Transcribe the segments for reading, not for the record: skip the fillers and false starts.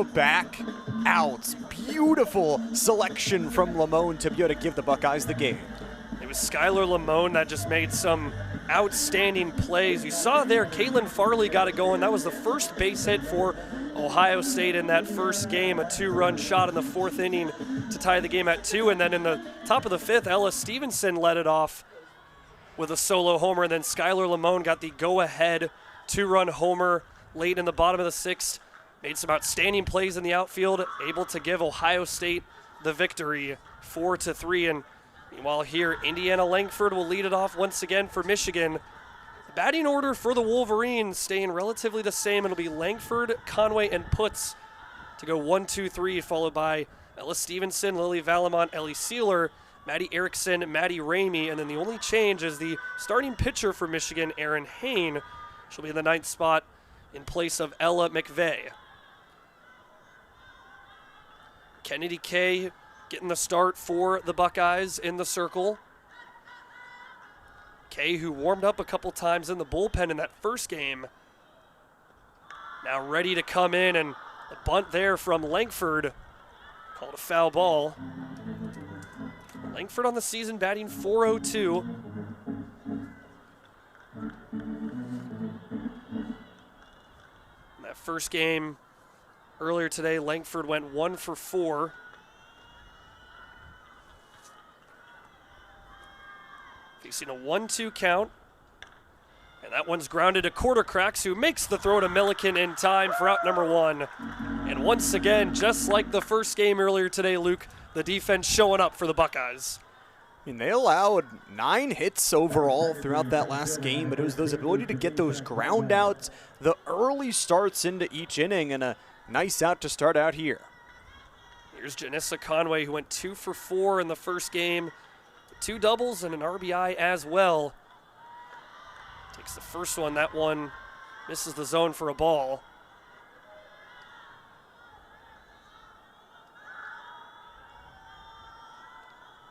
back-to-back outs. Beautiful selection from Lamone to be able to give the Buckeyes the game. It was Skylar Lamone that just made some outstanding plays. You saw there, Caitlin Farley got it going. That was the first base hit for Ohio State in that first game, a 2-run shot in the 4th inning to tie the game at 2. And then in the top of the 5th, Ella Stevenson led it off with a solo homer. And then Skylar Lamone got the go-ahead 2-run homer late in the bottom of the 6th. Made some outstanding plays in the outfield, able to give Ohio State the victory 4-3. And meanwhile here, Indiana Langford will lead it off once again for Michigan. The batting order for the Wolverines staying relatively the same. It'll be Langford, Conway, and Putz to go 1-2-3, followed by Ella Stevenson, Lily Valamont, Ellie Sealer, Maddie Erickson, Maddie Ramey, and then the only change is the starting pitcher for Michigan, Erin Hain. She'll be in the 9th spot in place of Ella McVeigh. Kennedy Kay getting the start for the Buckeyes in the circle. Kay, who warmed up a couple times in the bullpen in that first game, now ready to come in, and the bunt there from Langford, called a foul ball. Langford on the season batting .402. In that first game earlier today, Langford went 1 for 4. Facing a 1-2 count. And that one's grounded to Quartercracks, who makes the throw to Milliken in time for out number 1. And once again, just like the first game earlier today, Luke, the defense showing up for the Buckeyes. I mean, they allowed 9 hits overall throughout that last game, but it was those ability to get those ground outs, the early starts into each inning, and a nice out to start out here. Here's Janissa Conway, who went 2 for 4 in the first game. 2 doubles and an RBI as well. Takes the first one. That one misses the zone for a ball.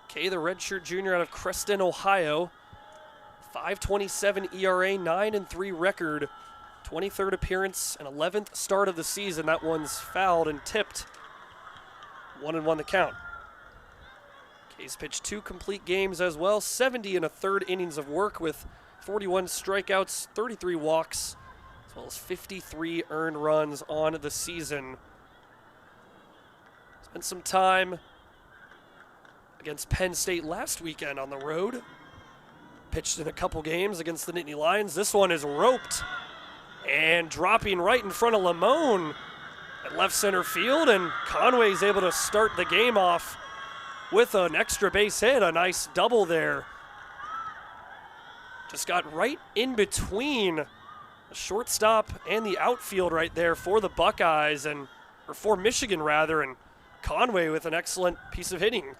Kay, the redshirt junior out of Creston, Ohio. 5.27 ERA, 9-3 record. 23rd appearance and 11th start of the season. That one's fouled and tipped. 1-1 the count. Kay's pitched 2 complete games as well, 70 and a third innings of work with 41 strikeouts, 33 walks, as well as 53 earned runs on the season. Spent some time against Penn State last weekend on the road. Pitched in a couple games against the Nittany Lions. This one is roped and dropping right in front of Lamone at left center field, and Conway's able to start the game off with an extra base hit, a nice double there. Just got right in between the shortstop and the outfield right there for the Buckeyes, or for Michigan rather, and Conway with an excellent piece of hitting.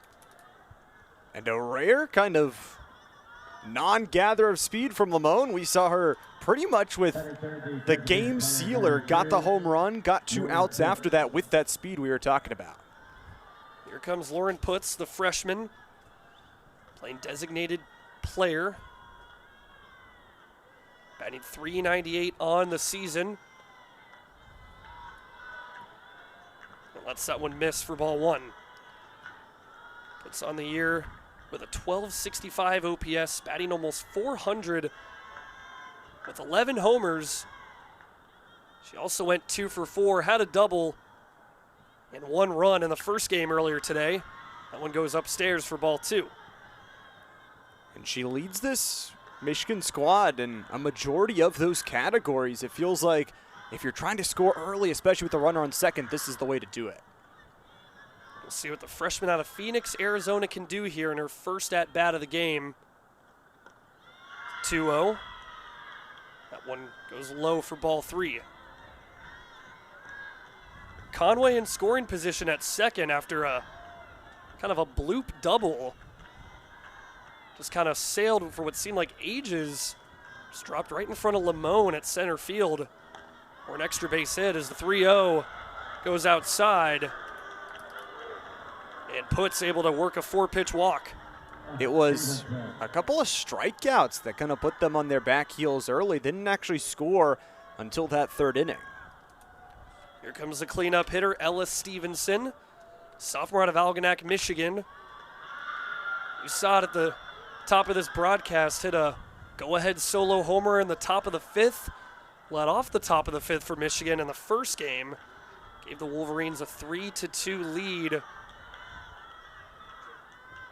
And a rare kind of non-gather of speed from Lamone. We saw her pretty much with the game sealer, got the home run, got 2 outs after that with that speed we were talking about. Here comes Lauren Putz, the freshman, playing designated player. Batting .398 on the season. And lets that one miss for ball 1. Putz on the year with a 1265 OPS, batting almost .400 with 11 homers. She also went 2 for 4, had a double, and 1 run in the first game earlier today. That one goes upstairs for ball 2. And she leads this Michigan squad in a majority of those categories. It feels like if you're trying to score early, especially with a runner on second, this is the way to do it. We'll see what the freshman out of Phoenix, Arizona can do here in her first at-bat of the game. 2-0. That one goes low for ball 3. Conway in scoring position at second after a kind of a bloop double. Just kind of sailed for what seemed like ages. Just dropped right in front of Lamone at center field. Or an extra base hit as the 3-0 goes outside. And Putz able to work a 4-pitch walk. It was a couple of strikeouts that kind of put them on their back heels early. Didn't actually score until that 3rd inning. Here comes the cleanup hitter, Ella Stevenson, sophomore out of Algonac, Michigan. You saw it at the top of this broadcast, hit a go-ahead solo homer in the top of the 5th. Led off the top of the 5th for Michigan in the first game. Gave the Wolverines a 3-2 lead.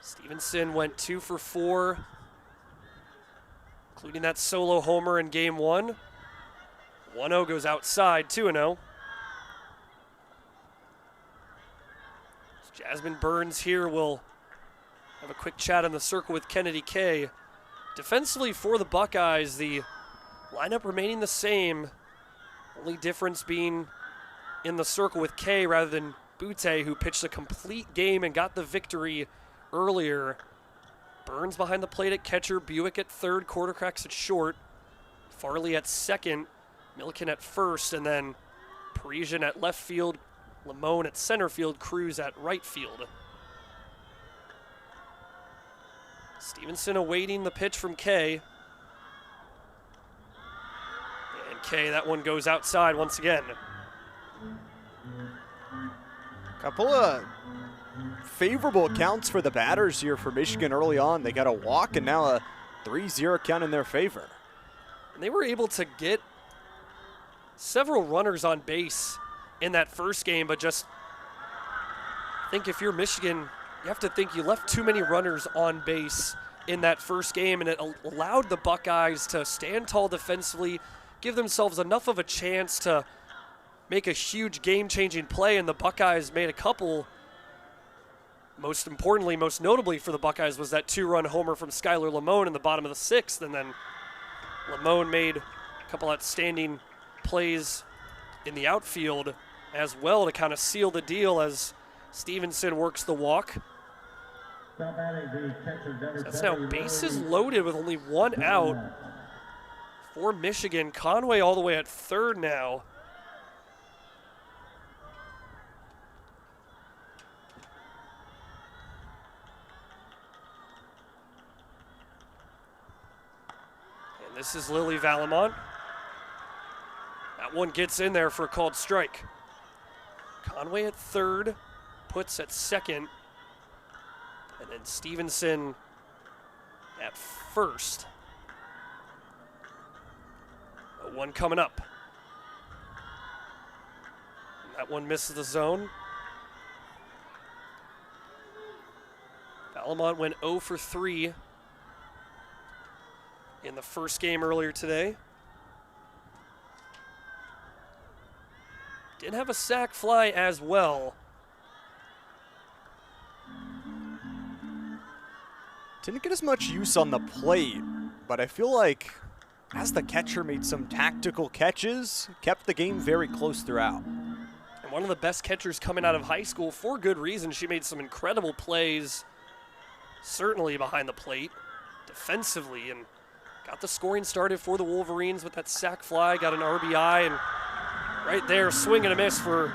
Stevenson went 2 for 4, including that solo homer in game 1. 1-0 goes outside, 2-0. Jasmine Burns here will have a quick chat in the circle with Kennedy Kay. Defensively for the Buckeyes, the lineup remaining the same. Only difference being in the circle with Kay rather than Butte, who pitched a complete game and got the victory earlier. Burns behind the plate at catcher, Buick at third, Quartercracks at short, Farley at second, Milliken at first, and then Parisien at left field, Lamone at center field, Cruz at right field. Stevenson awaiting the pitch from Kay. And Kay, that one goes outside once again. Couple of favorable counts for the batters here for Michigan early on. They got a walk and now a 3-0 count in their favor. And they were able to get several runners on base in that first game, but just I think if you're Michigan, you have to think you left too many runners on base in that first game, and it allowed the Buckeyes to stand tall defensively, give themselves enough of a chance to make a huge game-changing play, and the Buckeyes made a couple. Most importantly, most notably for the Buckeyes was that 2-run homer from Skylar Lamone in the bottom of the 6th, and then Lamone made a couple outstanding plays in the outfield as well to kind of seal the deal as Stevenson works the walk. So that's now bases loaded with only 1 out for Michigan. Conway all the way at third now. And this is Lily Valamont. That one gets in there for a called strike. Conway at third, puts at second, and then Stevenson at first. One coming up. And that one misses the zone. Valamont went 0 for 3 in the first game earlier today. Did have a sac fly as well. Didn't get as much use on the plate, but I feel like as the catcher made some tactical catches, kept the game very close throughout. And one of the best catchers coming out of high school for good reason. She made some incredible plays, certainly behind the plate, defensively, and got the scoring started for the Wolverines with that sac fly, got an RBI, and right there, swing and a miss for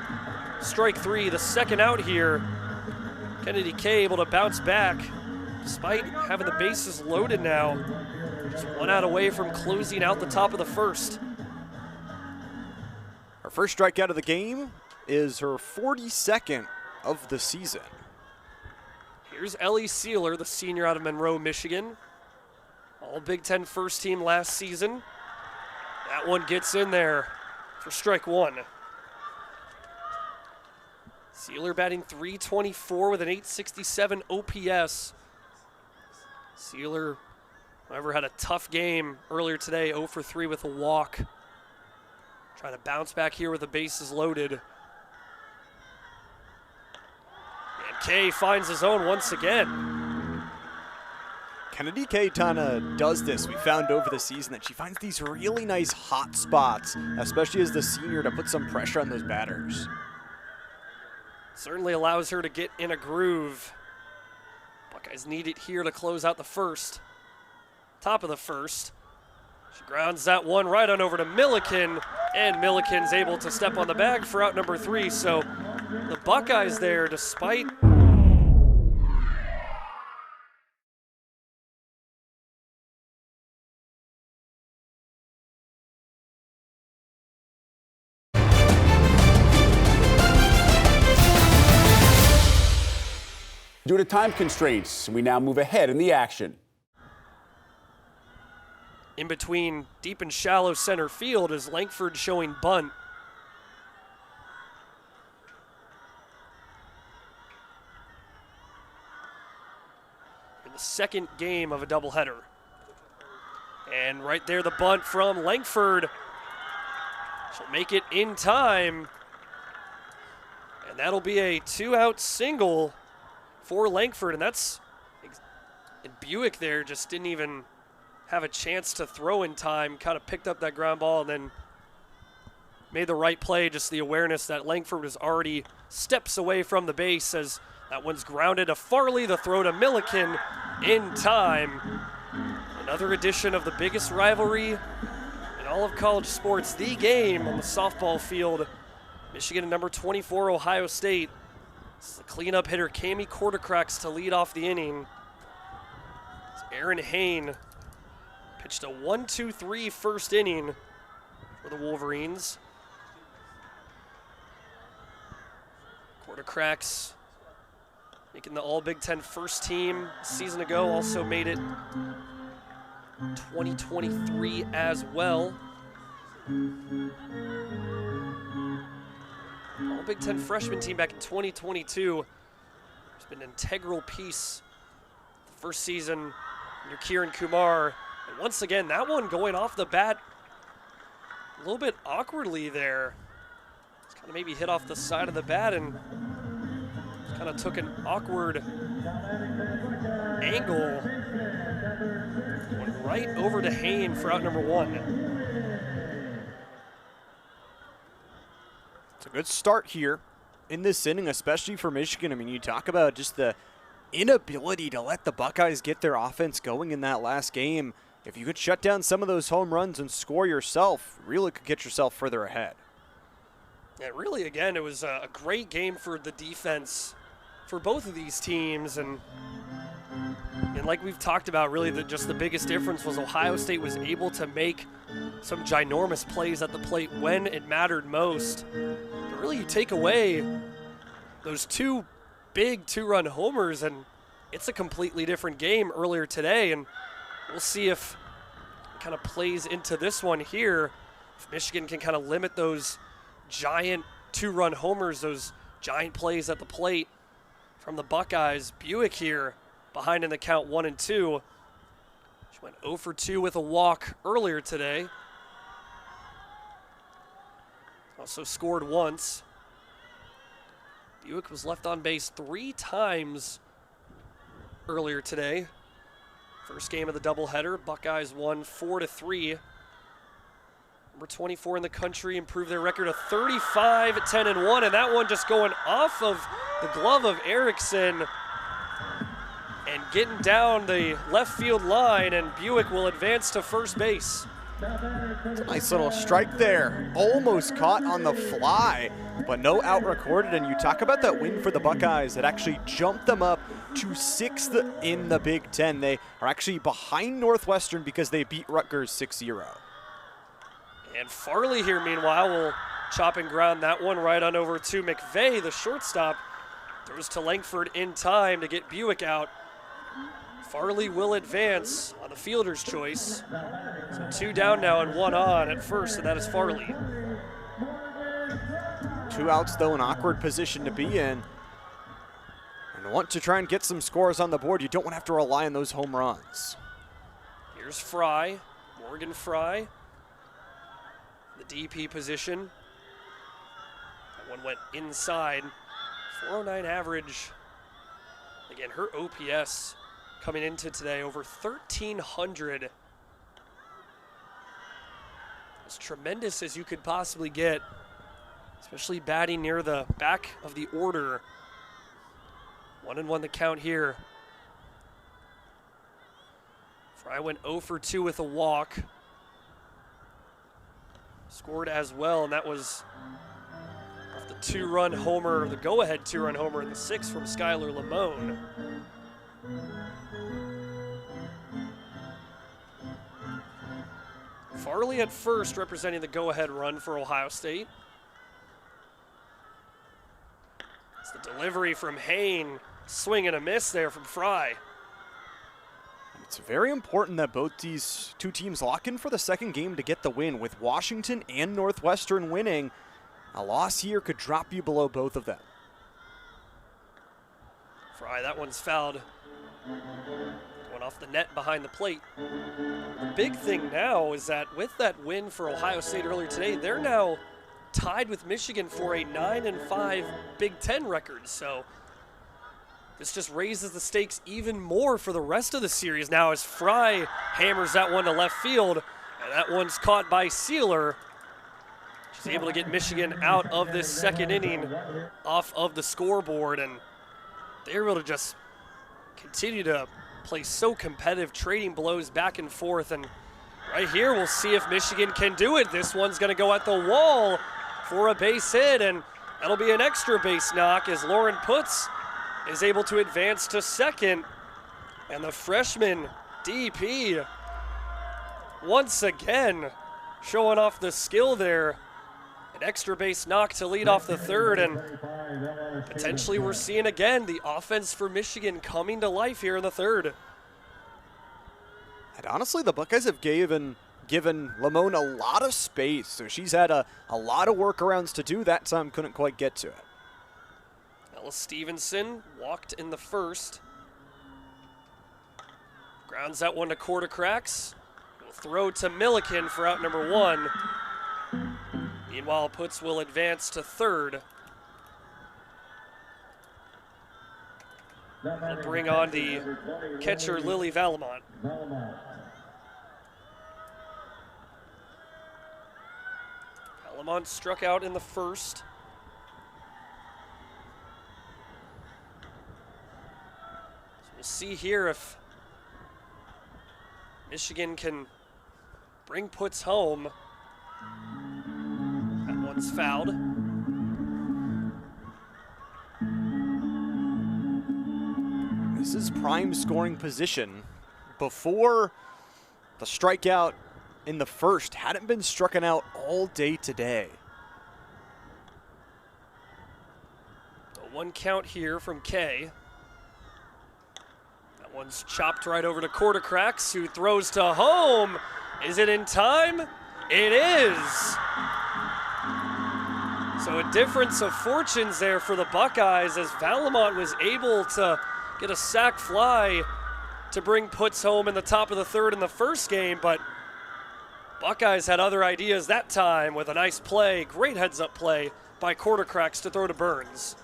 strike 3. The second out here. Kennedy Kay able to bounce back despite having the bases loaded now. Just 1 out away from closing out the top of the first. Her first strikeout of the game is her 42nd of the season. Here's Ellie Sealer, the senior out of Monroe, Michigan. All Big Ten first team last season. That one gets in there for strike 1. Sealer batting .324 with an .867 OPS. Sealer, however, had a tough game earlier today, 0 for 3 with a walk. Trying to bounce back here with the bases loaded. And Kay finds his own once again. Kennedy Kay kind does this. We found over the season that she finds these really nice hot spots, especially as the senior, to put some pressure on those batters. Certainly allows her to get in a groove. Buckeyes need it here to close out the first. Top of the first. She grounds that one right on over to Milliken, and Milliken's able to step on the bag for out number 3. So the Buckeyes there, despite Due to time constraints, we now move ahead in the action. In between deep and shallow center field is Langford showing bunt. In the second game of a doubleheader. And right there, the bunt from Langford. She'll make it in time. And that'll be a 2-out single for Langford. And that's, and Buick there just didn't even have a chance to throw in time, kind of picked up that ground ball and then made the right play. Just the awareness that Langford was already steps away from the base as that one's grounded to Farley, the throw to Milliken in time. Another edition of the biggest rivalry in all of college sports, the game on the softball field. Michigan and number 24, Ohio State. This is the cleanup hitter, Cami Quartercracks, to lead off the inning. It's Aaron Hain pitched a 1-2-3 first inning for the Wolverines. Quartercracks making the All-Big Ten first team a season ago, also made it 2023 as well. All-Big Ten freshman team back in 2022. It's been an integral piece the first season under Kieran Kumar. And once again, that one going off the bat a little bit awkwardly there. It's kind of maybe hit off the side of the bat and kind of took an awkward angle. Went right over to Hain for out number 1. It's a good start here in this inning, especially for Michigan. I mean, you talk about just the inability to let the Buckeyes get their offense going in that last game. If you could shut down some of those home runs and score yourself, really could get yourself further ahead. Yeah, really, again, it was a great game for the defense for both of these teams. And like we've talked about, really just the biggest difference was Ohio State was able to make some ginormous plays at the plate when it mattered most. But really, you take away those two big 2-run homers, and it's a completely different game earlier today. And we'll see if it kind of plays into this one here. If Michigan can kind of limit those giant 2-run homers, those giant plays at the plate from the Buckeyes. Buick here behind in the count 1-2. She went 0 for 2 with a walk earlier today. Also scored once. Buick was left on base 3 times earlier today. First game of the doubleheader, Buckeyes won 4-3. Number 24 in the country improved their record to 35-10-1, and that one just going off of the glove of Erickson and getting down the left field line, and Buick will advance to first base. It's a nice little strike there. Almost caught on the fly, but no out recorded. And you talk about that win for the Buckeyes that actually jumped them up to 6th in the Big Ten. They are actually behind Northwestern because they beat Rutgers 6-0. And Farley here, meanwhile, will chop and ground that one right on over to McVeigh, the shortstop. Throws to Langford in time to get Buick out. Farley will advance on the fielder's choice. So 2 down now and 1 on at first, and that is Farley. 2 outs, though, an awkward position to be in. And want to try and get some scores on the board. You don't want to have to rely on those home runs. Here's Fry, Morgan Fry. The DP position. That one went inside. 409 average. Again, her OPS coming into today over 1,300. As tremendous as you could possibly get, especially batting near the back of the order. 1-1 the count here. Fry went 0 for 2 with a walk. Scored as well, and that was off the 2-run homer, the go-ahead 2-run homer in the 6th from Skylar Lamone. Farley at first, representing the go-ahead run for Ohio State. It's the delivery from Hain, swing and a miss there from Fry. It's very important that both these two teams lock in for the second game to get the win. With Washington and Northwestern winning, a loss here could drop you below both of them. Fry, that one's fouled. Going off the net behind the plate. The big thing now is that with that win for Ohio State earlier today, they're now tied with Michigan for a 9-5 Big Ten record. So this just raises the stakes even more for the rest of the series now as Fry hammers that one to left field. And that one's caught by Sealer. She's able to get Michigan out of this second inning off of the scoreboard. And they're able to just continue to play so competitive, trading blows back and forth. And right here, we'll see if Michigan can do it. This one's going to go at the wall for a base hit, and that'll be an extra base knock as Lauren Putz is able to advance to second. And the freshman DP once again showing off the skill there. An extra base knock to lead off the third, and potentially we're seeing again the offense for Michigan coming to life here in the third. And honestly, the Buckeyes have given Lamone a lot of space, so she's had a lot of workarounds to do. That time couldn't quite get to it. Ella Stevenson walked in the first. Grounds that one to quarter cracks. Will throw to Milliken for out number one. Meanwhile, Putz will advance to third. We'll bring on the catcher, Lily Valamont. Valamont struck out in the first. So we'll see here if Michigan can bring Putz home. That one's fouled. This is prime scoring position. Before the strikeout in the first, hadn't been struck out all day today. The one count here from Kay. That one's chopped right over to quarter cracks, who throws to home. Is it in time? It is. So a difference of fortunes there for the Buckeyes as Valamont was able to get a sac fly to bring Putz home in the top of the third in the first game, but Buckeyes had other ideas that time with a nice play, great heads-up play by quarter cracks to throw to Burns.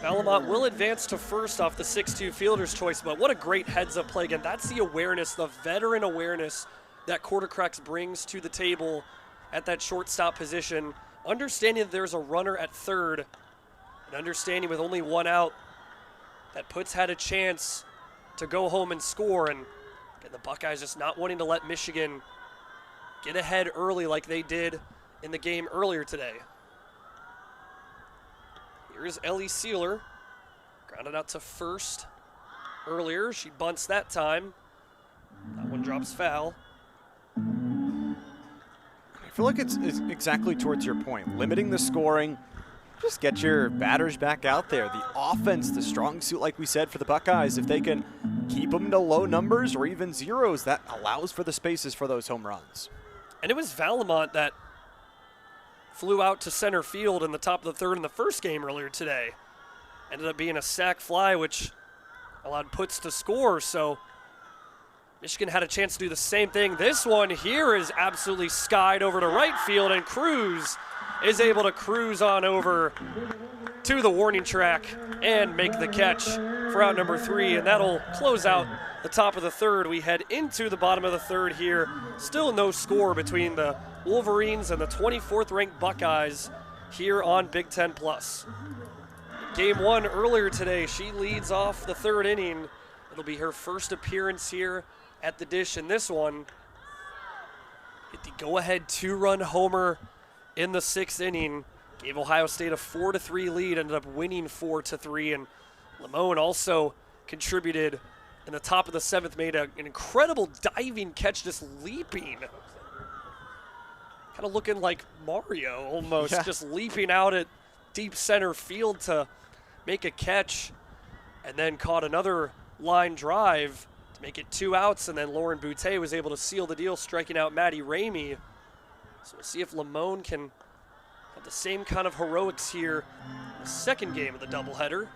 Valamont will advance to first off the 6-2 fielder's choice, but what a great heads-up play again. That's the awareness, the veteran awareness that quarter cracks brings to the table at that shortstop position. Understanding that there's a runner at third, and understanding with only one out that Putz had a chance to go home and score, and again, the Buckeyes just not wanting to let Michigan get ahead early like they did in the game earlier today. Here's Ellie Sealer, grounded out to first earlier. She bunts that time. That one drops foul. I feel like it's exactly towards your point. Limiting the scoring, just get your batters back out there. The offense, the strong suit, like we said, for the Buckeyes, if they can keep them to low numbers or even zeros, that allows for the spaces for those home runs. And it was Valamont that flew out to center field in the top of the third in the first game earlier today. Ended up being a sac fly, which allowed Putz to score, so Michigan had a chance to do the same thing. This one here is absolutely skied over to right field, and Cruz is able to cruise on over to the warning track and make the catch for out number three, and that'll close out the top of the third. We head into the bottom of the third here. Still no score between the Wolverines and the 24th ranked Buckeyes here on Big Ten Plus. Game one earlier today, she leads off the third inning. It'll be her first appearance here at the dish, and this one hit the go-ahead two-run homer in the sixth inning. Gave Ohio State a 4-3 lead, ended up winning 4-3, and Lamone also contributed in the top of the seventh, made an incredible diving catch, just leaping. Kind of looking like Mario almost, just leaping out at deep center field to make a catch. and then caught another line drive to make it 2 outs, and then Lauren Boutte was able to seal the deal, striking out Maddie Ramey. So we'll see if Lamone can have the same kind of heroics here in the second game of the doubleheader.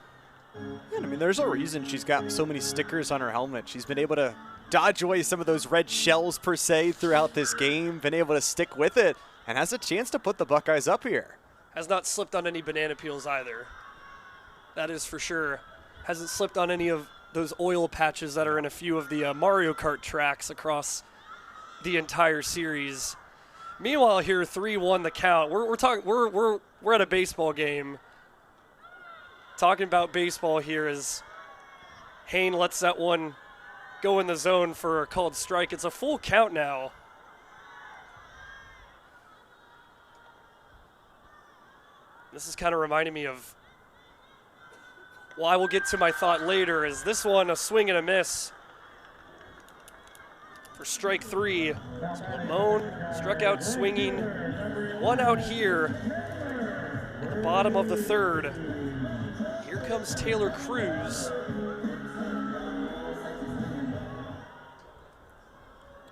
Yeah, I mean, there's a reason she's got so many stickers on her helmet. She's been able to dodge away some of those red shells, per se, throughout this game, been able to stick with it, and has a chance to put the Buckeyes up here. Has not slipped on any banana peels either. That is for sure. Hasn't slipped on any of those oil patches that are in a few of the Mario Kart tracks across the entire series. Meanwhile, here 3-1 the count. We're at a baseball game. Talking about baseball here as Hain lets that one go in the zone for a called strike. It's a full count now. This is kind of reminding me of, well, I will get to my thought later, is this one a swing and a miss for strike 3. So Lamone struck out swinging. 1 out here in the bottom of the third. Here comes Taylor Cruz.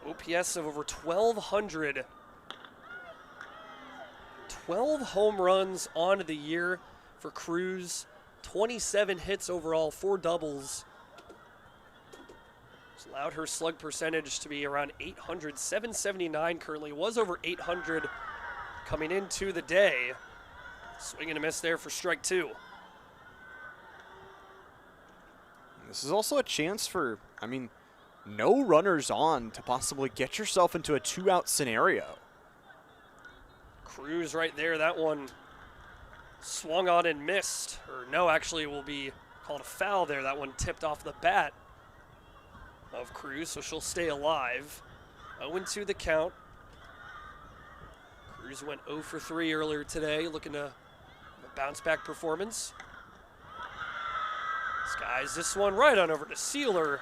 OPS of over 1,200. 12 home runs on the year for Cruz. 27 hits overall, 4 doubles. It's allowed her slug percentage to be around 800, 779 currently. Was over 800 coming into the day. Swing and a miss there for strike 2. This is also a chance for, I mean, no runners on to possibly get yourself into a 2-out scenario. Cruz right there, that one swung on and missed. Or no, actually will be called a foul there. That one tipped off the bat of Cruz, so she'll stay alive. 0-2 the count. Cruz went 0 for 3 earlier today, looking to have a bounce back performance. Skies this one right on over to Sealer,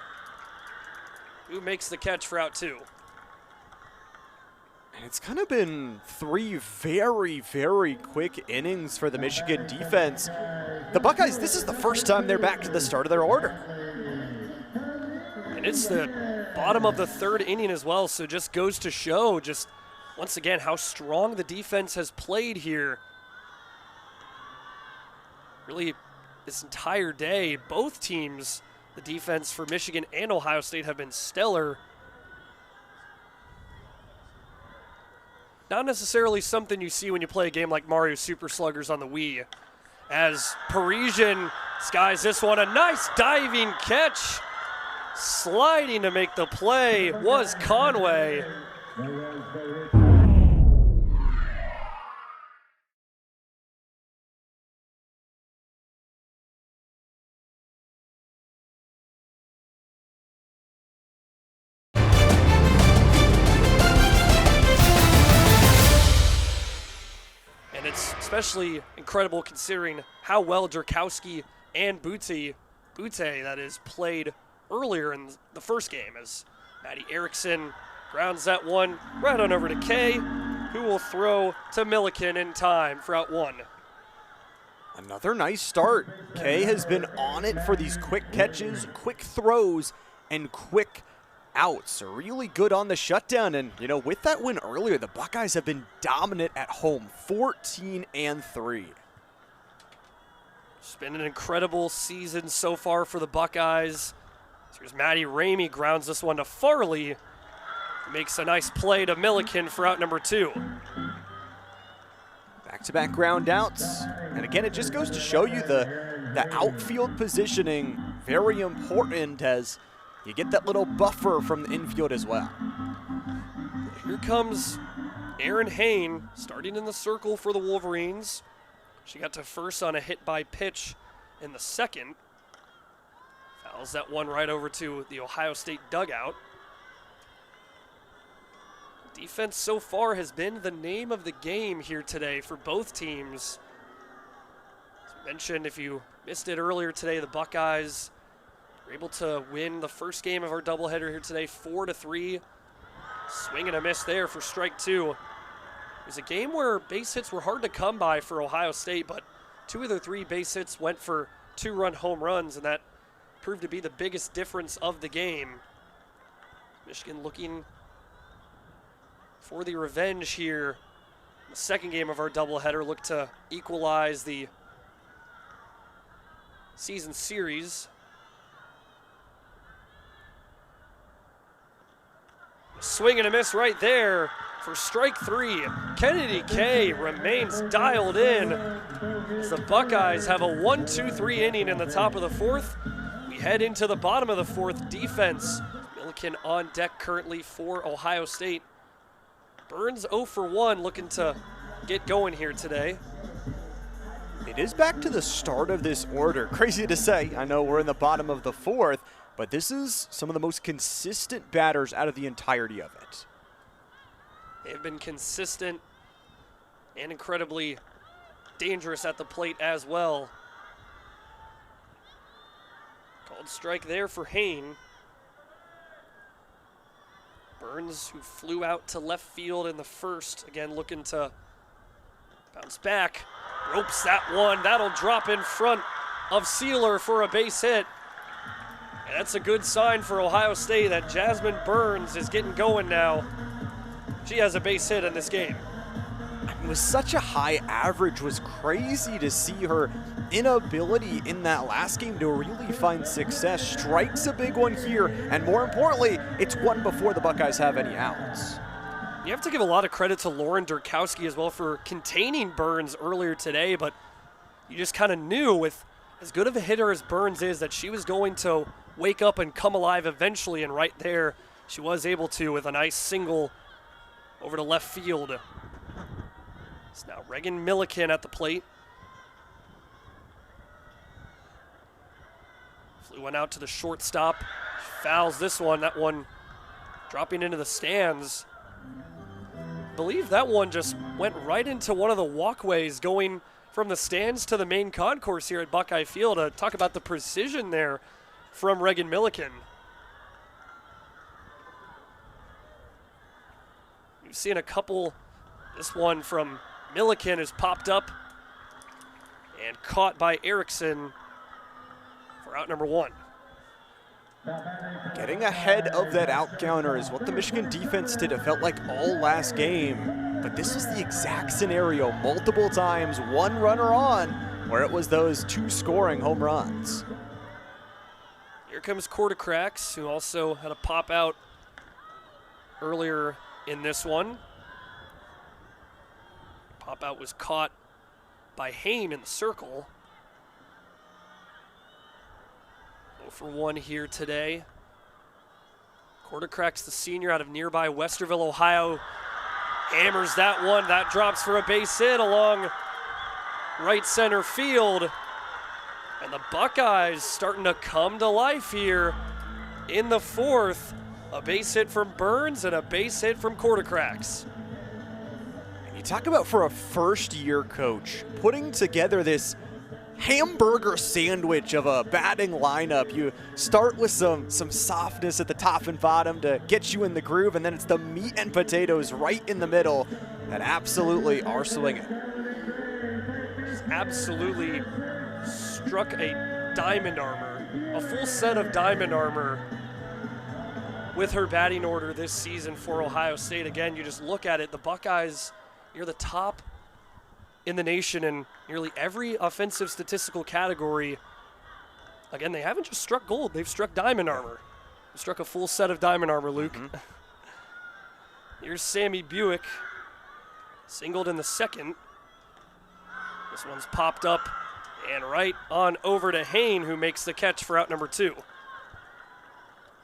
who makes the catch for out 2. And it's kind of been 3 very, very quick innings for the Michigan defense. The Buckeyes, this is the first time they're back to the start of their order. And it's the bottom of the 3rd inning as well, so just goes to show just once again how strong the defense has played here. Really, this entire day, both teams, the defense for Michigan and Ohio State, have been stellar. Not necessarily something you see when you play a game like Mario Super Sluggers on the Wii. As Parisien skies this one, a nice diving catch. Sliding to make the play was Conway. It's especially incredible considering how well Jerkowski and Boutte that is, played earlier in the first game, as Maddie Erickson grounds that one right on over to Kay, who will throw to Milliken in time for out 1. Another nice start. Kay has been on it for these quick catches, quick throws, and quick outs. Really good on the shutdown, and you know, with that win earlier, the Buckeyes have been dominant at home, 14-3. It's been an incredible season so far for the Buckeyes. Here's Maddie Ramey, grounds this one to Farley, makes a nice play to Milliken for out number 2. Back-to-back ground outs, and again, it just goes to show you the outfield positioning, very important, as you get that little buffer from the infield as well. Here comes Erin Hain, starting in the circle for the Wolverines. She got to first on a hit by pitch in the second. Fouls that one right over to the Ohio State dugout. Defense so far has been the name of the game here today for both teams. As mentioned, if you missed it earlier today, the Buckeyes were able to win the first game of our doubleheader here today, 4-3. Swing and a miss there for strike 2. It was a game where base hits were hard to come by for Ohio State, but 2 of their 3 base hits went for 2-run home runs, and that proved to be the biggest difference of the game. Michigan looking for the revenge here. The second game of our doubleheader, look to equalize the season series. Swing and a miss right there for strike 3. Kennedy K remains dialed in as the Buckeyes have a 1-2-3 inning in the top of the 4th. We head into the bottom of the 4th. Defense, Milliken on deck currently for Ohio State. Burns 0 for 1, looking to get going here today. It is back to the start of this order. Crazy to say, I know we're in the bottom of the 4th, but this is some of the most consistent batters out of the entirety of it. They've been consistent and incredibly dangerous at the plate as well. Called strike there for Hain. Burns, who flew out to left field in the first, again looking to bounce back. Ropes that one. That'll drop in front of Sealer for a base hit. And that's a good sign for Ohio State that Jasmine Burns is getting going now. She has a base hit in this game. It was such a high average. It was crazy to see her inability in that last game to really find success. Strikes a big one here, and more importantly, it's one before the Buckeyes have any outs. You have to give a lot of credit to Lauren Durkowski as well for containing Burns earlier today, but you just kind of knew with as good of a hitter as Burns is that she was going to wake up and come alive eventually, and right there she was able to with a nice single over to left field. It's now Reagan Milliken at the plate. Flew one out to the shortstop. Fouls this one. That one dropping into the stands. I believe that one just went right into one of the walkways going from the stands to the main concourse here at Buckeye Field. Talk about the precision there from Reagan Milliken. We've seen a couple. This one from Milliken is popped up and caught by Erickson for out number 1. Getting ahead of that out counter is what the Michigan defense did. It felt like all last game, but this was the exact scenario multiple times, one runner on, where it was those 2 scoring home runs. Here comes Quartercracks, who also had a pop out earlier in this one. Pop out was caught by Hain in the circle. 0 for 1 here today. Quartercracks, the senior out of nearby Westerville, Ohio, hammers that one. That drops for a base hit along right center field. And the Buckeyes starting to come to life here in the 4th. A base hit from Burns and a base hit from Quartercracks. You talk about for a first-year coach, putting together this hamburger sandwich of a batting lineup. You start with some softness at the top and bottom to get you in the groove, and then it's the meat and potatoes right in the middle that absolutely are swinging. Just absolutely struck a diamond armor, a full set of diamond armor with her batting order this season for Ohio State. Again, you just look at it, the Buckeyes, you're the top in the nation in nearly every offensive statistical category. Again, they haven't just struck gold, they've struck diamond armor. They struck a full set of diamond armor, Luke. Mm-hmm. Here's Sammy Buick, singled in the 2nd. This one's popped up and right on over to Hain, who makes the catch for out number 2.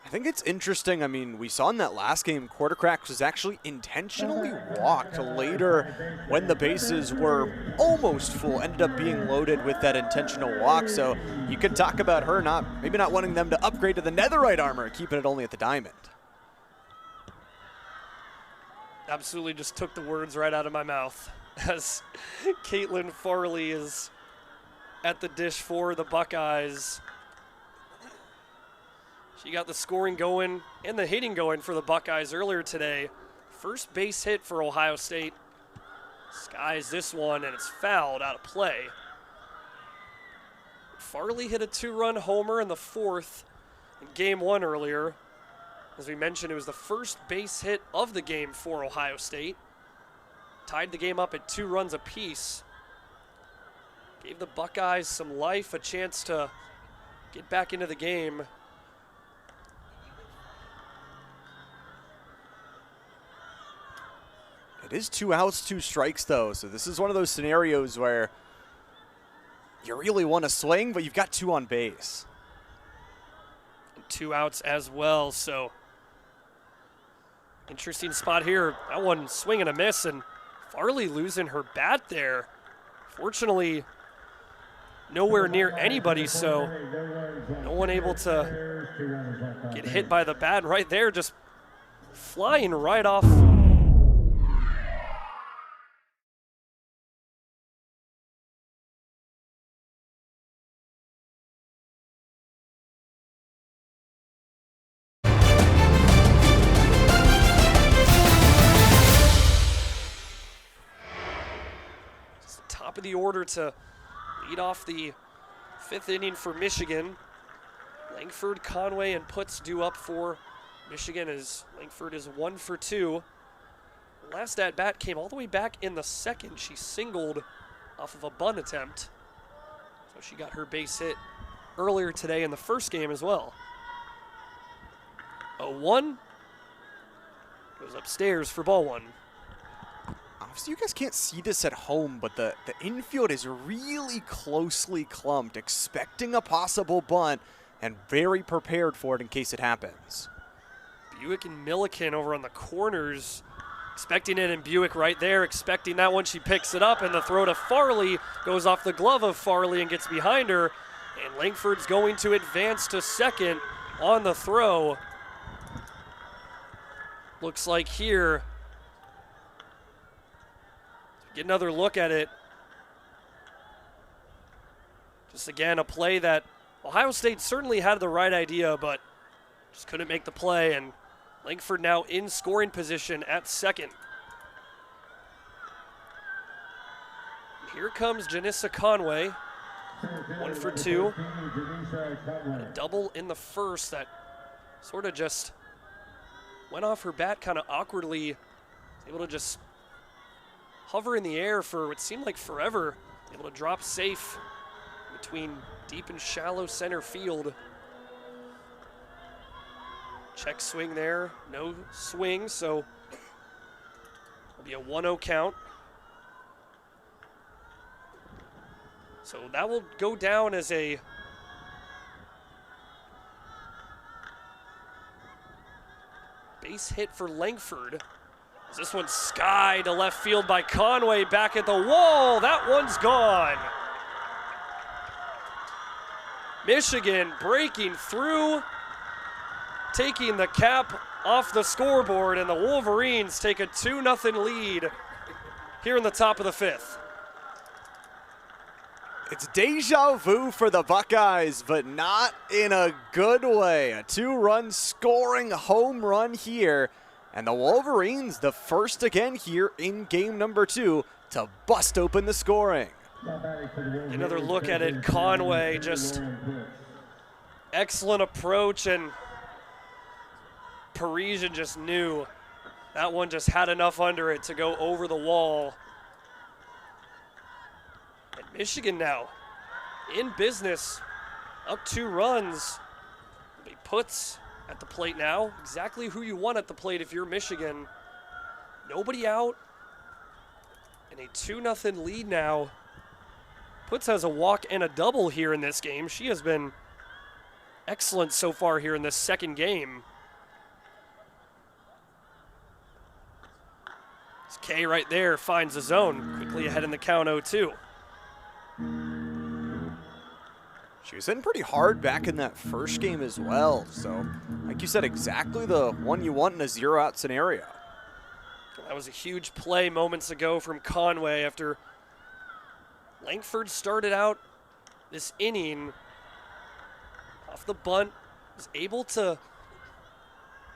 I think it's interesting. I mean, we saw in that last game, Quartercracks was actually intentionally walked later when the bases were almost full, ended up being loaded with that intentional walk. So you could talk about her maybe not wanting them to upgrade to the netherite armor, keeping it only at the diamond. Absolutely just took the words right out of my mouth as Caitlin Farley is at the dish for the Buckeyes. She got the scoring going and the hitting going for the Buckeyes earlier today. First base hit for Ohio State. Skies this one, and it's fouled out of play. Farley hit a 2-run homer in the 4th in game 1 earlier. As we mentioned, it was the first base hit of the game for Ohio State. Tied the game up at 2 runs apiece. Gave the Buckeyes some life, a chance to get back into the game. It is 2 outs, 2 strikes, though, so this is one of those scenarios where you really want to swing, but you've got 2 on base. And 2 outs as well, so interesting spot here. That one swing and a miss, and Farley losing her bat there. Fortunately, nowhere near anybody, so no one able to get hit by the bat. Right there, just flying right off. It's the top of the order to lead off the 5th inning for Michigan. Langford, Conway, and Putz due up for Michigan as Langford is 1 for 2. Last at bat came all the way back in the 2nd. She singled off of a bunt attempt. So she got her base hit earlier today in the 1st game as well. 0-1 goes upstairs for ball 1. Obviously, you guys can't see this at home, but the infield is really closely clumped, expecting a possible bunt and very prepared for it in case it happens. Buick and Milliken over on the corners, expecting it, and Buick right there, expecting that one. She picks it up, and the throw to Farley goes off the glove of Farley and gets behind her, and Langford's going to advance to 2nd on the throw. Looks like here, get another look at it. Just again, a play that Ohio State certainly had the right idea, but just couldn't make the play, and Langford now in scoring position at 2nd. Here comes Janissa Conway, 1 for 2. A double in the 1st that sort of just went off her bat kind of awkwardly, able to just hover in the air for what seemed like forever, able to drop safe between deep and shallow center field. Check swing there, no swing, so it'll be a 1-0 count. So that will go down as a base hit for Langford. This one's sky to left field by Conway, back at the wall. That one's gone. Michigan breaking through, taking the cap off the scoreboard, and the Wolverines take a 2-0 lead here in the top of the 5th. It's deja vu for the Buckeyes, but not in a good way. A 2-run scoring home run here. And the Wolverines, the first again here in game number 2 to bust open the scoring. Another look at it, Conway, just excellent approach, and Parisien just knew that one just had enough under it to go over the wall. And Michigan now in business, up 2 runs. He puts at the plate now, exactly who you want at the plate if you're Michigan. Nobody out, and a 2-0 lead now. Putz has a walk and a double here in this game. She has been excellent so far here in this 2nd game. It's Kay right there, finds the zone, quickly ahead in the count 0-2. She was hitting pretty hard back in that first game as well. So, like you said, exactly the one you want in a 0-out scenario. That was a huge play moments ago from Conway after Langford started out this inning off the bunt, was able to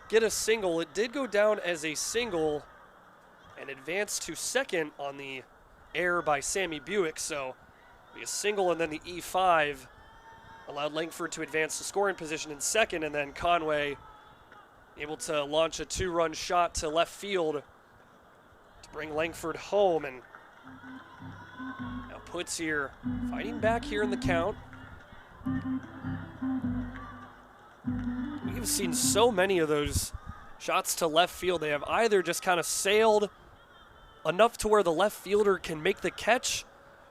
get a single. It did go down as a single and advanced to 2nd on the error by Sammy Buick. So, be a single and then the E5 allowed Langford to advance to scoring position in second, and then Conway able to launch a 2-run shot to left field to bring Langford home. And now Puts here fighting back here in the count. We've seen so many of those shots to left field. They have either just kind of sailed enough to where the left fielder can make the catch,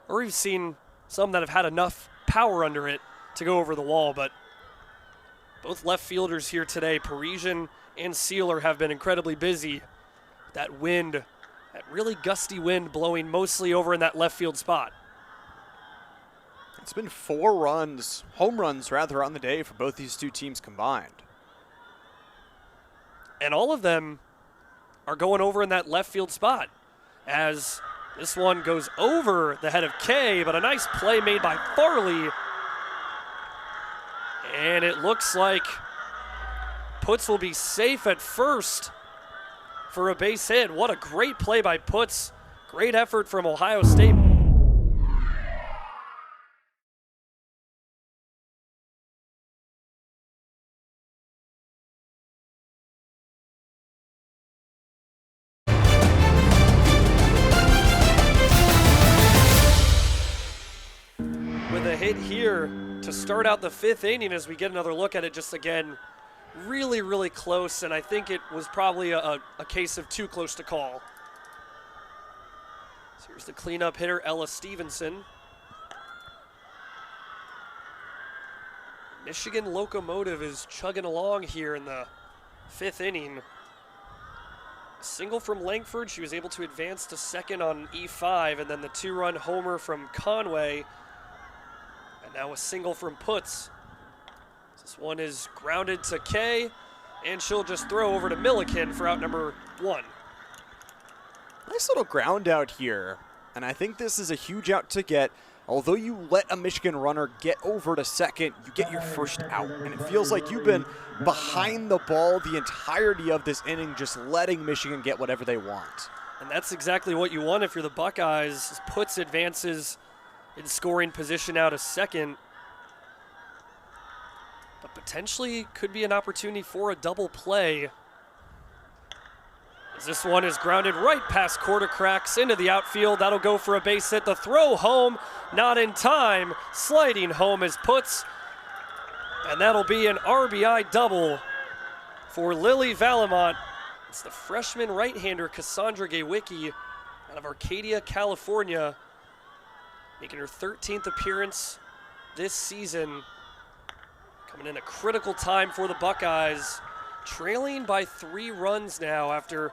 or we've seen some that have had enough power under it to go over the wall. But both left fielders here today, Parisien and Sealer, have been incredibly busy. That wind, that really gusty wind blowing mostly over in that left field spot. It's been 4 runs, home runs rather, on the day for both these two teams combined. And all of them are going over in that left field spot, as this one goes over the head of Kay, but a nice play made by Farley. And it looks like Puts will be safe at first for a base hit. What a great play by Puts. Great effort from Ohio State. With a hit here to start out the 5th inning, as we get another look at it just again, really, really close, and I think it was probably a case of too close to call. So here's the cleanup hitter, Ella Stevenson. Michigan Locomotive is chugging along here in the 5th inning. A single from Langford, she was able to advance to second on E5, and then the 2-run homer from Conway. And now a single from Puts. This one is grounded to Kay, and she'll just throw over to Milliken for out number 1. Nice little ground out here, and I think this is a huge out to get. Although you let a Michigan runner get over to second, you get your first out, and it feels like you've been behind the ball the entirety of this inning, just letting Michigan get whatever they want. And that's exactly what you want if you're the Buckeyes. Puts advances in scoring position out of second, but potentially could be an opportunity for a double play, as this one is grounded right past quarter cracks into the outfield. That'll go for a base hit. The throw home, not in time. Sliding home is Puts, and that'll be an RBI double for Lily Valamont. It's the freshman right-hander Cassandra Gawicki out of Arcadia, California, making her 13th appearance this season. Coming in a critical time for the Buckeyes, trailing by 3 runs now after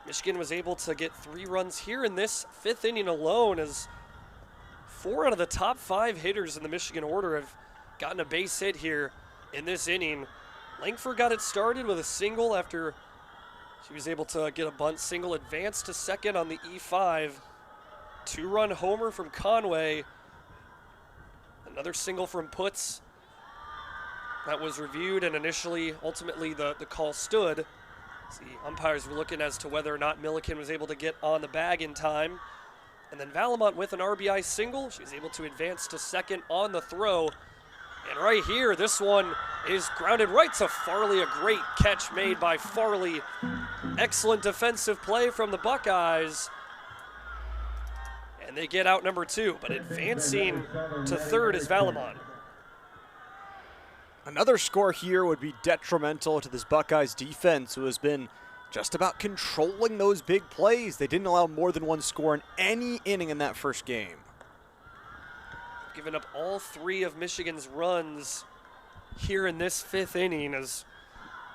Michigan was able to get 3 runs here in this 5th inning alone, as 4 out of the top 5 hitters in the Michigan order have gotten a base hit here in this inning. Langford got it started with a single after she was able to get a bunt single, advance to second on the E5. 2-run homer from Conway. Another single from Puts. That was reviewed, and ultimately the call stood. The umpires were looking as to whether or not Milliken was able to get on the bag in time. And then Valamont with an RBI single. She was able to advance to second on the throw. And right here, this one is grounded right to Farley. A great catch made by Farley. Excellent defensive play from the Buckeyes. And they get out number 2, but advancing to third is Valamont. Another score here would be detrimental to this Buckeyes defense, who has been just about controlling those big plays. They didn't allow more than 1 score in any inning in that first game. Giving up all 3 of Michigan's runs here in this 5th inning, as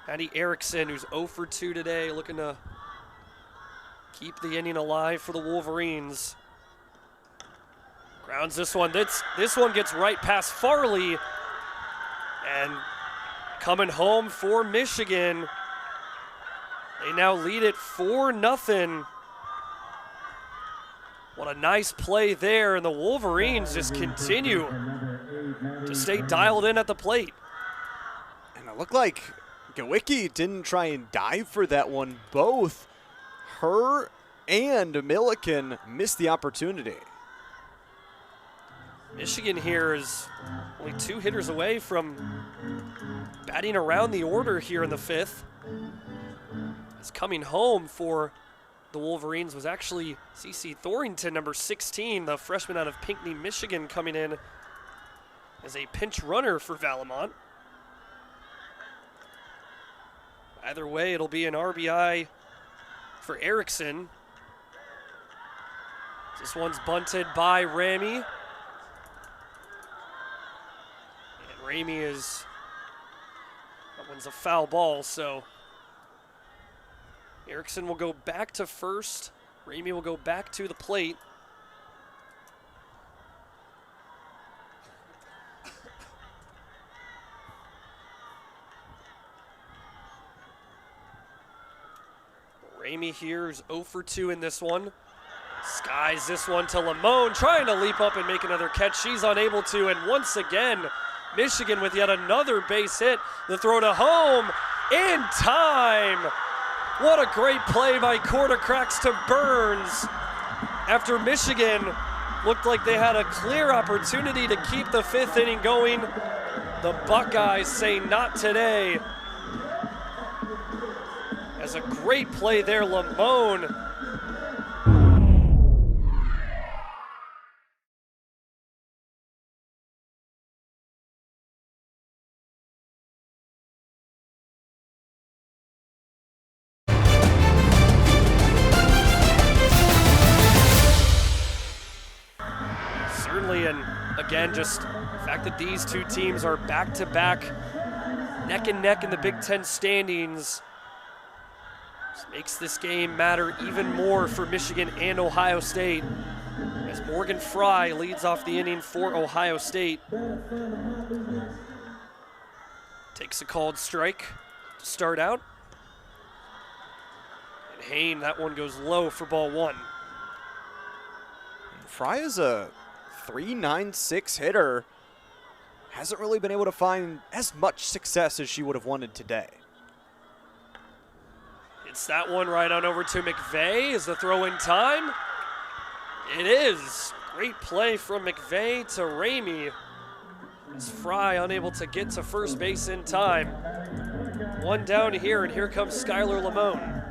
Addie Erickson, who's 0 for 2 today, looking to keep the inning alive for the Wolverines. Grounds this one. This one gets right past Farley. And coming home for Michigan, they now lead it 4-0. What a nice play there, and the Wolverines just continue to stay dialed in at the plate. And it looked like Gawicki didn't try and dive for that one. Both her and Milliken missed the opportunity. Michigan here is only 2 hitters away from batting around the order here in the 5th. As coming home for the Wolverines was actually CeCe Thorington, number 16, the freshman out of Pinckney, Michigan, coming in as a pinch runner for Valamont. Either way, it'll be an RBI for Erickson. This one's bunted by Ramey. And Ramey that one's a foul ball, so Erickson will go back to first. Ramey will go back to the plate. Ramey here is 0 for 2 in this one. Skies this one to Lamone, trying to leap up and make another catch. She's unable to, and once again, Michigan with yet another base hit. The throw to home in time. What a great play by Quartercracks to Burns. After Michigan looked like they had a clear opportunity to keep the 5th inning going, the Buckeyes say not today. As a great play there, Lamone. Certainly, and again, just the fact that these two teams are back-to-back, neck and neck in the Big Ten standings, just makes this game matter even more for Michigan and Ohio State, as Morgan Fry leads off the inning for Ohio State. Takes a called strike to start out. And Hain, that one goes low for ball 1. Fry is a .396 hitter. Hasn't really been able to find as much success as she would have wanted today. It's that one right on over to McVeigh. Is the throw in time? It is. Great play from McVeigh to Ramey. As Fry unable to get to first base in time. One down here, and here comes Skylar Lamone.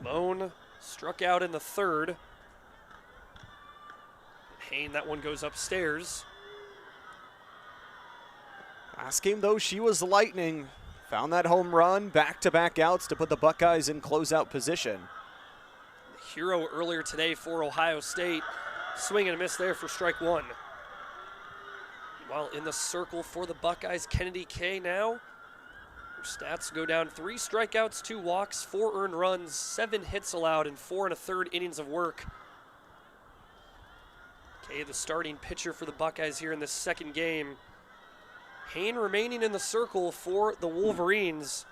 Lamone struck out in the 3rd. Hain, that one goes upstairs. Last game, though, she was lightning. Found that home run, back-to-back outs to put the Buckeyes in closeout position. The hero earlier today for Ohio State. Swing and a miss there for strike 1. While in the circle for the Buckeyes, Kennedy Kay now. Her stats go down 3 strikeouts, 2 walks, 4 earned runs, 7 hits allowed, and 4 1/3 innings of work. Kay, the starting pitcher for the Buckeyes here in this second game. Hain remaining in the circle for the Wolverines.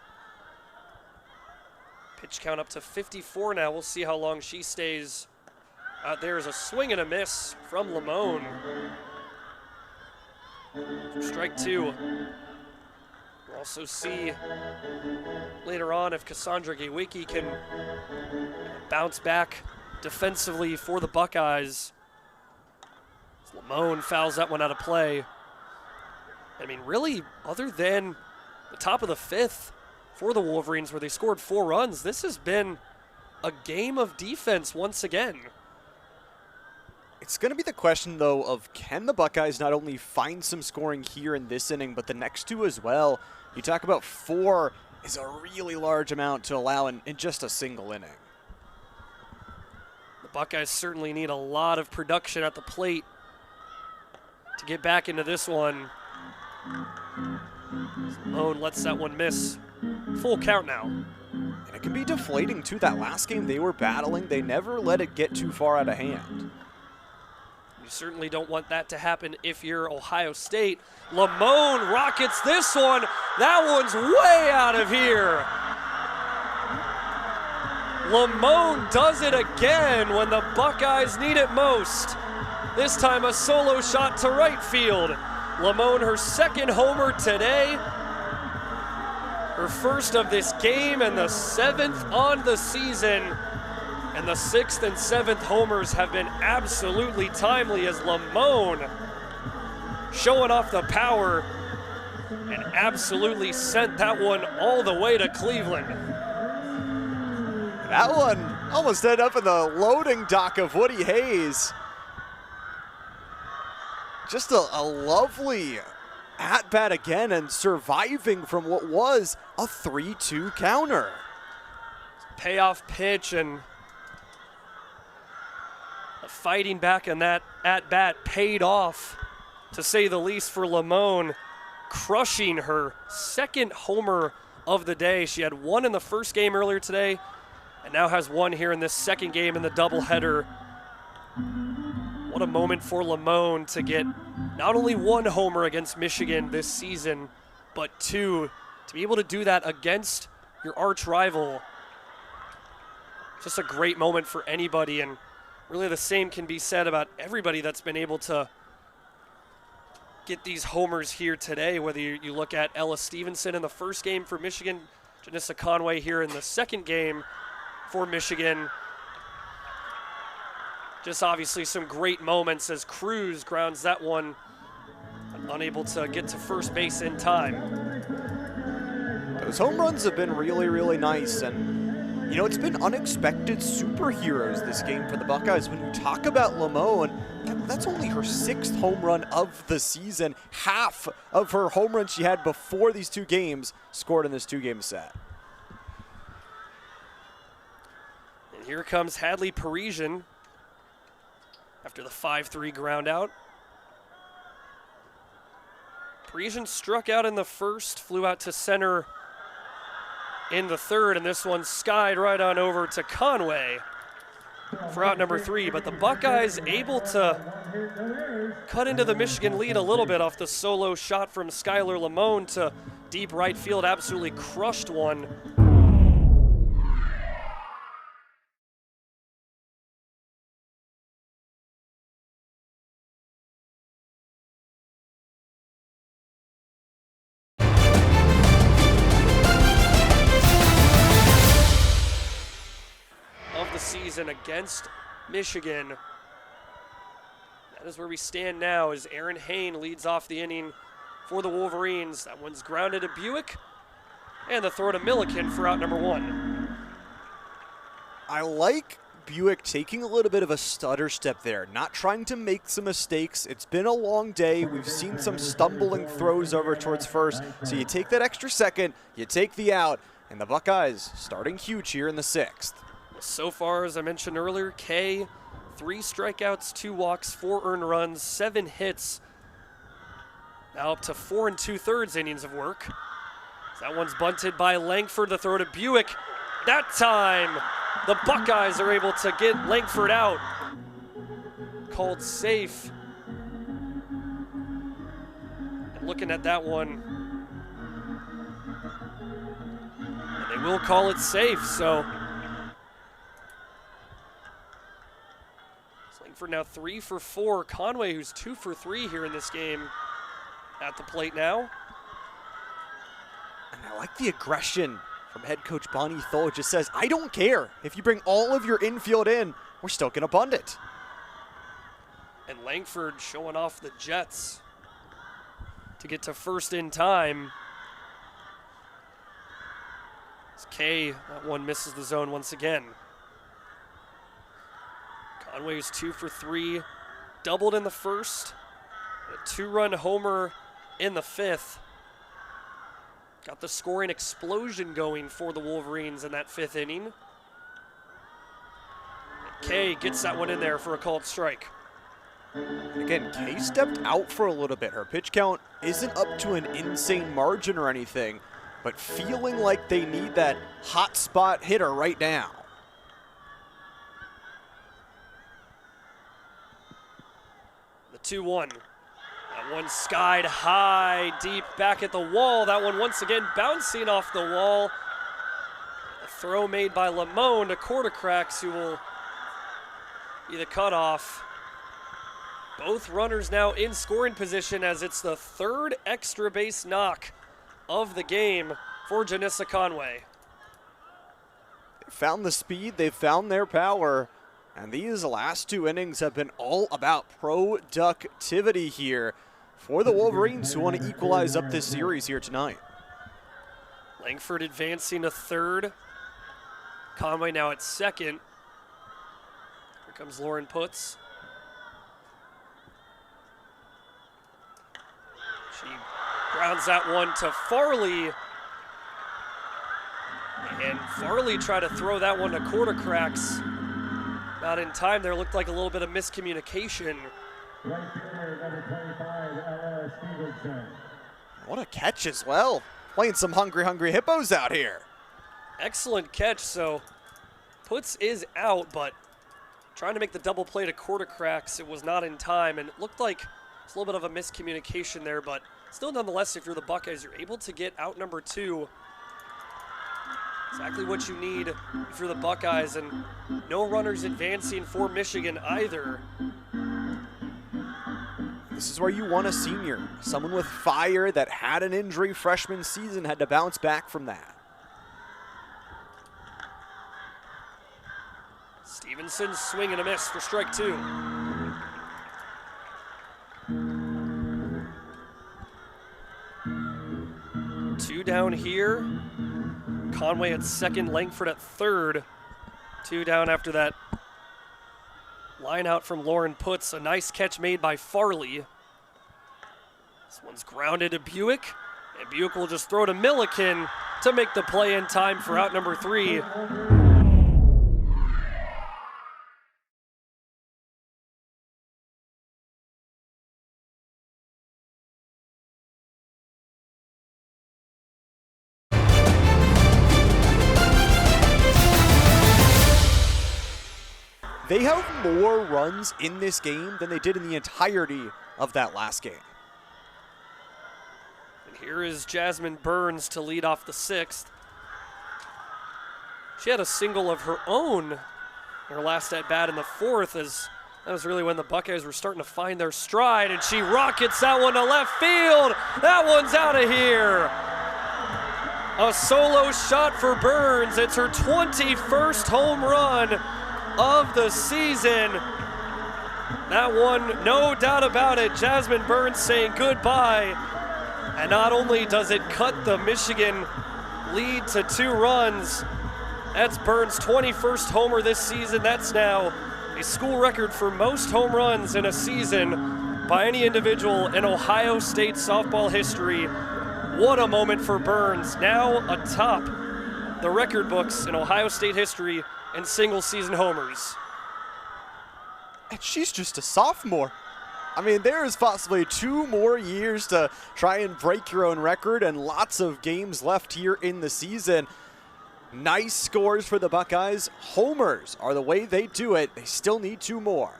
Pitch count up to 54 now. We'll see how long she stays. There's a swing and a miss from Lamone. For strike 2. We'll also see later on if Cassandra Gawicki can bounce back defensively for the Buckeyes. Lamone fouls that one out of play. I mean, really, other than the top of the 5th for the Wolverines where they scored 4 runs, this has been a game of defense once again. It's going to be the question, though, of can the Buckeyes not only find some scoring here in this inning, but the next 2 as well? You talk about 4 is a really large amount to allow in just a single inning. The Buckeyes certainly need a lot of production at the plate to get back into this one. Lamone lets that one miss. Full count now. And it can be deflating, too. That last game they were battling, they never let it get too far out of hand. You certainly don't want that to happen if you're Ohio State. Lamone rockets this one. That one's way out of here. Lamone does it again when the Buckeyes need it most. This time a solo shot to right field. Lamone, her 2nd homer today. Her Her first of this game and the 7th on the season. And the 6th and 7th homers have been absolutely timely as Lamone showing off the power and absolutely sent that one all the way to Cleveland. That one almost ended up in the loading dock of Woody Hayes. Just a lovely at-bat again and surviving from what was a 3-2 counter. Payoff pitch and fighting back in that at-bat paid off, to say the least, for Lamone, crushing her 2nd homer of the day. She had 1 in the first game earlier today and now has 1 here in this 2nd game in the doubleheader. What a moment for Lamone to get not only 1 homer against Michigan this season, but 2. To be able to do that against your arch rival, just a great moment for anybody, and really the same can be said about everybody that's been able to get these homers here today, whether you look at Ella Stevenson in the first game for Michigan, Janissa Conway here in the 2nd game for Michigan. Just obviously some great moments as Cruz grounds that one, unable to get to first base in time. Those home runs have been really, really nice, and you know, it's been unexpected superheroes this game for the Buckeyes. When you talk about Lamone, that's only her 6th home run of the season. Half of her home runs she had before these 2 games scored in this 2-game set. And here comes Hadley Parisien after the 5-3 ground out. Parisien struck out in the first, flew out to center in the 3rd, and this one skied right on over to Conway for out number 3. But the Buckeyes able to cut into the Michigan lead a little bit off the solo shot from Skylar Lamone to deep right field. Absolutely crushed one. Season against Michigan. That is where we stand now as Aaron Hain leads off the inning for the Wolverines. That one's grounded to Buick, and the throw to Milliken for out number 1. I like Buick taking a little bit of a stutter step there, not trying to make some mistakes. It's been a long day. We've seen some stumbling throws over towards first, so you take that extra second, you take the out, and the Buckeyes starting huge here in the 6th. So far, as I mentioned earlier, Kay, 3 strikeouts, 2 walks, 4 earned runs, 7 hits. Now up to 4 2/3 innings of work. That one's bunted by Langford. The throw to Buick. That time, the Buckeyes are able to get Langford out. Called safe. And looking at that one, and they will call it safe, so. For now 3 for 4. Conway, who's 2 for 3 here in this game, at the plate now. And I like the aggression from head coach Bonnie Thole. Just says, I don't care. If you bring all of your infield in, we're still going to bunt it. And Langford showing off the Jets to get to first in time. As Kay, that one misses the zone once again. Conway's 2 for 3, doubled in the first, a 2-run homer in the 5th. Got the scoring explosion going for the Wolverines in that 5th inning. Kay gets that one in there for a called strike. Again, Kay stepped out for a little bit. Her pitch count isn't up to an insane margin or anything, but feeling like they need that hot spot hitter right now. The 2-1. That one skied high, deep back at the wall. That one once again bouncing off the wall. A throw made by Lamone to Quartercracks, who will be the cutoff. Both runners now in scoring position as it's the 3rd extra base knock of the game for Janissa Conway. They found the speed, they found their power, and these last 2 innings have been all about productivity here for the Wolverines, who want to equalize up this series here tonight. Langford advancing to third. Conway now at second. Here comes Lauren Putz. She grounds that one to Farley. And Farley tried to throw that one to quarter cracks. Not in time there. Looked like a little bit of miscommunication. What a catch as well. Playing some hungry hippos out here. Excellent catch. So Putz is out, but trying to make the double play to quarter cracks. It was not in time, and it looked like it's a little bit of a miscommunication there, but still nonetheless, if you're the Buckeyes, you're able to get out number 2. Exactly what you need if you're the Buckeyes, and no runners advancing for Michigan either. This is where you want a senior, someone with fire that had an injury freshman season, had to bounce back from that. Stevenson swing and a miss for strike 2. Two down here. Conway at second, Langford at third. 2 down after that line out from Lauren Putz. A nice catch made by Farley. This one's grounded to Buick, and Buick will just throw to Milliken to make the play in time for out number 3. They have more runs in this game than they did in the entirety of that last game. And here is Jasmine Burns to lead off the 6th. She had a single of her own in her last at-bat in the 4th, as that was really when the Buckeyes were starting to find their stride, and she rockets that one to left field. That one's out of here. A solo shot for Burns. It's her 21st home run of the season. That one, no doubt about it, Jasmine Burns saying goodbye. And not only does it cut the Michigan lead to 2 runs, that's Burns' 21st homer this season. That's now a school record for most home runs in a season by any individual in Ohio State softball history. What a moment for Burns, now atop the record books in Ohio State history and single-season homers. And she's just a sophomore. I mean, there is possibly 2 more years to try and break your own record, and lots of games left here in the season. Nice scores for the Buckeyes. Homers are the way they do it. They still need 2 more.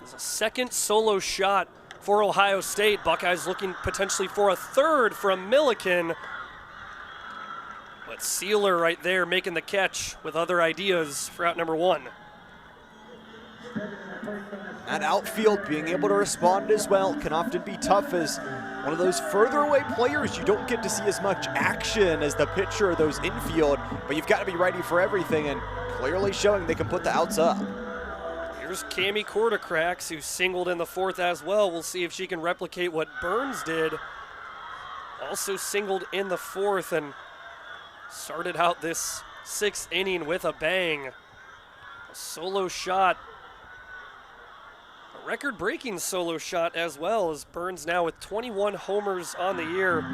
There's a second solo shot for Ohio State. Buckeyes looking potentially for a third from Milliken. But Sealer right there making the catch with other ideas for out number 1. That outfield being able to respond as well can often be tough, as one of those further away players. You don't get to see as much action as the pitcher or those infield, but you've got to be ready for everything, and clearly showing they can put the outs up. Here's Cami Quartercracks, who singled in the 4th as well. We'll see if she can replicate what Burns did. Also singled in the 4th and started out this 6th inning with a bang. A solo shot. A record-breaking solo shot as well, as Burns now with 21 homers on the year.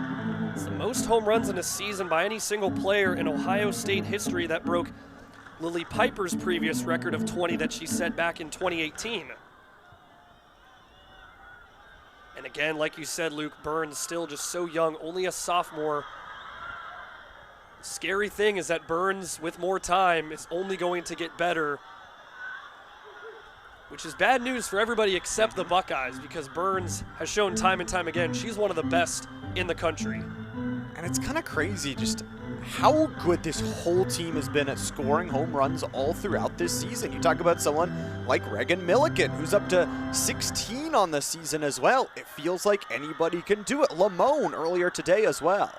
It's the most home runs in a season by any single player in Ohio State history. That broke Lily Piper's previous record of 20 that she set back in 2018. And again, like you said, Luke, Burns still just so young, only a sophomore. Scary thing is that Burns, with more time, is only going to get better, which is bad news for everybody except the Buckeyes, because Burns has shown time and time again she's one of the best in the country. And it's kind of crazy just how good this whole team has been at scoring home runs all throughout this season. You talk about someone like Reagan Milliken, who's up to 16 on the season as well. It feels like anybody can do it. Lamone earlier today as well.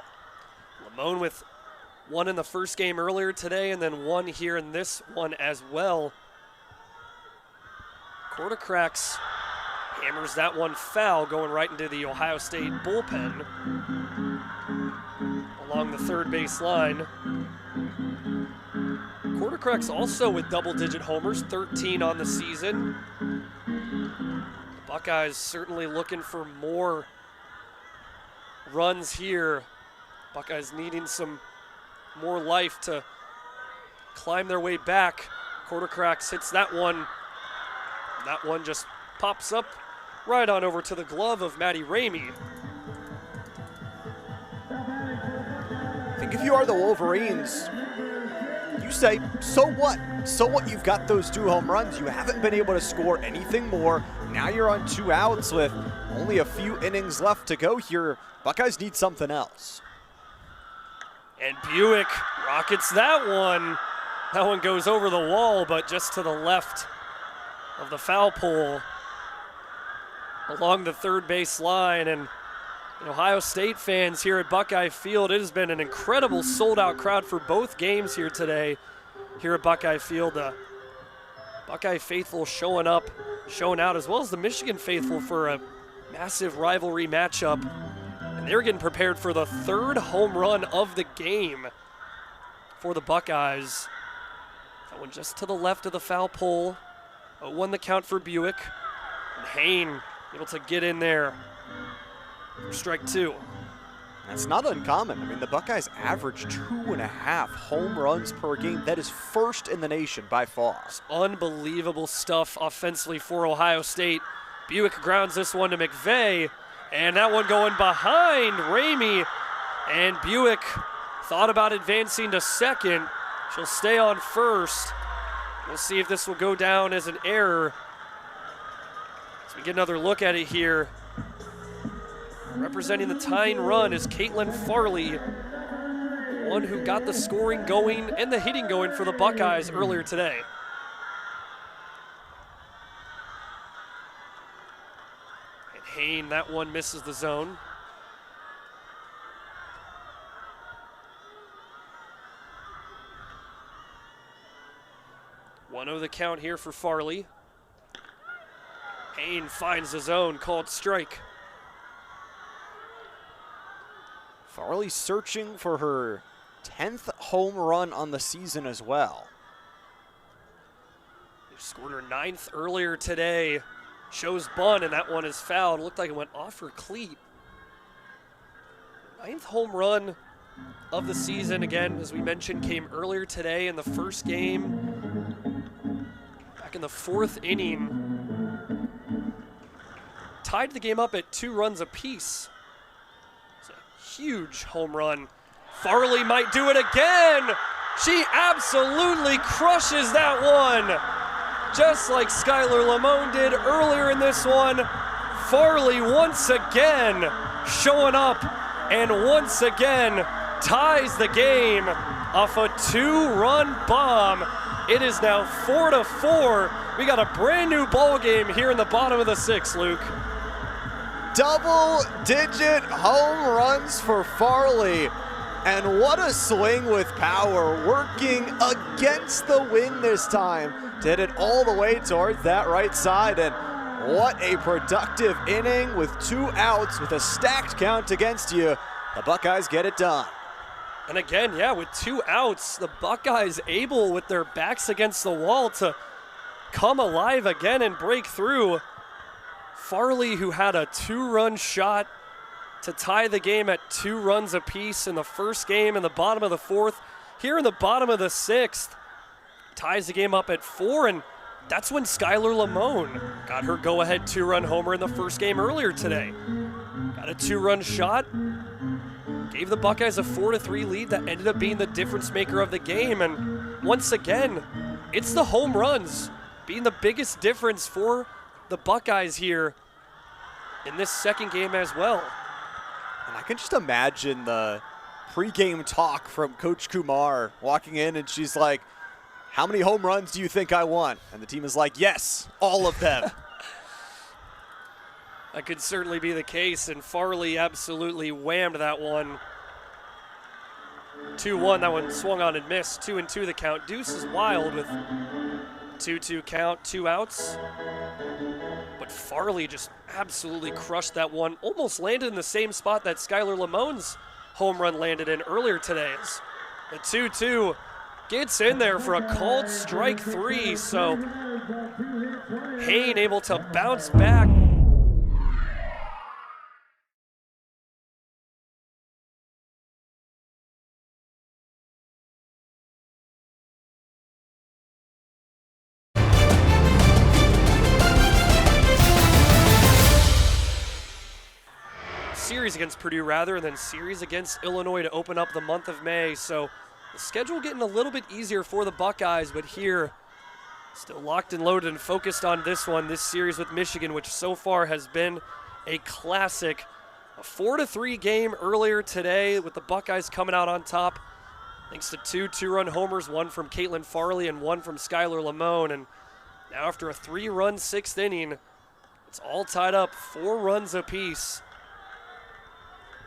Lamone with one in the first game earlier today and then one here in this one as well. Quartercracks hammers that one foul, going right into the Ohio State bullpen along the third base line. Quartercracks also with double-digit homers, 13 on the season. The Buckeyes certainly looking for more runs here. Buckeyes needing some more life to climb their way back. Quartercracks hits that one. That one just pops up right on over to the glove of Matty Ramey. I think if you are the Wolverines, you say, so what? So what? You've got those 2 home runs. You haven't been able to score anything more. Now you're on 2 outs with only a few innings left to go here. Buckeyes need something else. And Buick rockets that one. That one goes over the wall, but just to the left of the foul pole along the third base line. And Ohio State fans here at Buckeye Field, it has been an incredible sold-out crowd for both games here today here at Buckeye Field. Buckeye faithful showing up, showing out, as well as the Michigan faithful for a massive rivalry matchup. And they're getting prepared for the 3rd home run of the game for the Buckeyes. That one just to the left of the foul pole. 0-1 the count for Buick. And Hain able to get in there for strike 2. That's not uncommon. I mean, the Buckeyes average 2.5 home runs per game. That is first in the nation by far. It's unbelievable stuff offensively for Ohio State. Buick grounds this one to McVeigh, and that one going behind Ramey. And Buick thought about advancing to second. She'll stay on first. We'll see if this will go down as an error. As we get another look at it here. Representing the tying run is Caitlin Farley, the one who got the scoring going and the hitting going for the Buckeyes earlier today. And Hain, that one misses the zone. One of the count here for Farley. Hain finds the zone, called strike. Farley searching for her 10th home run on the season as well. They scored her 9th earlier today. Shows bunt, and that one is fouled. Looked like it went off her cleat. 9th home run of the season, again, as we mentioned, came earlier today in the first game. Back in the 4th inning. Tied the game up at 2 runs apiece. Huge home run. Farley might do it again. She absolutely crushes that one. Just like Skylar Lamone did earlier in this one. Farley once again showing up and once again ties the game off a 2-run bomb. It is now 4-4. We got a brand new ball game here in the bottom of the 6th, Luke. Double-digit home runs for Farley. And what a swing with power, working against the wind this time. Did it all the way towards that right side. And what a productive inning with 2 outs with a stacked count against you. The Buckeyes get it done. And again, yeah, with 2 outs, the Buckeyes able with their backs against the wall to come alive again and break through. Farley, who had a 2-run shot to tie the game at 2 runs apiece in the first game in the bottom of the 4th, here in the bottom of the 6th, ties the game up at 4, and that's when Skylar Lamone got her go-ahead 2-run homer in the first game earlier today. Got a 2-run shot, gave the Buckeyes a 4-3 lead that ended up being the difference maker of the game, and once again, it's the home runs being the biggest difference for the Buckeyes here in this second game as well. And I can just imagine the pregame talk from Coach Kumar walking in, and she's like, how many home runs do you think I want? And the team is like, yes, all of them. That could certainly be the case, and Farley absolutely whammed that one 2-1, that one swung on and missed. 2-2 the count. Deuce is wild with 2-2 count, 2 outs. But Farley just absolutely crushed that one. Almost landed in the same spot that Skylar Lamone's home run landed in earlier today. The 2-2 gets in there for a called strike 3, so Hain able to bounce back. Series against Purdue rather, and then series against Illinois to open up the month of May. So the schedule getting a little bit easier for the Buckeyes, but here still locked and loaded and focused on this one, this series with Michigan, which so far has been a classic. A 4-3 game earlier today with the Buckeyes coming out on top thanks to 2 two-run homers, one from Caitlin Farley and one from Skylar Lamone. And now after a 3-run 6th inning, it's all tied up, 4 runs apiece.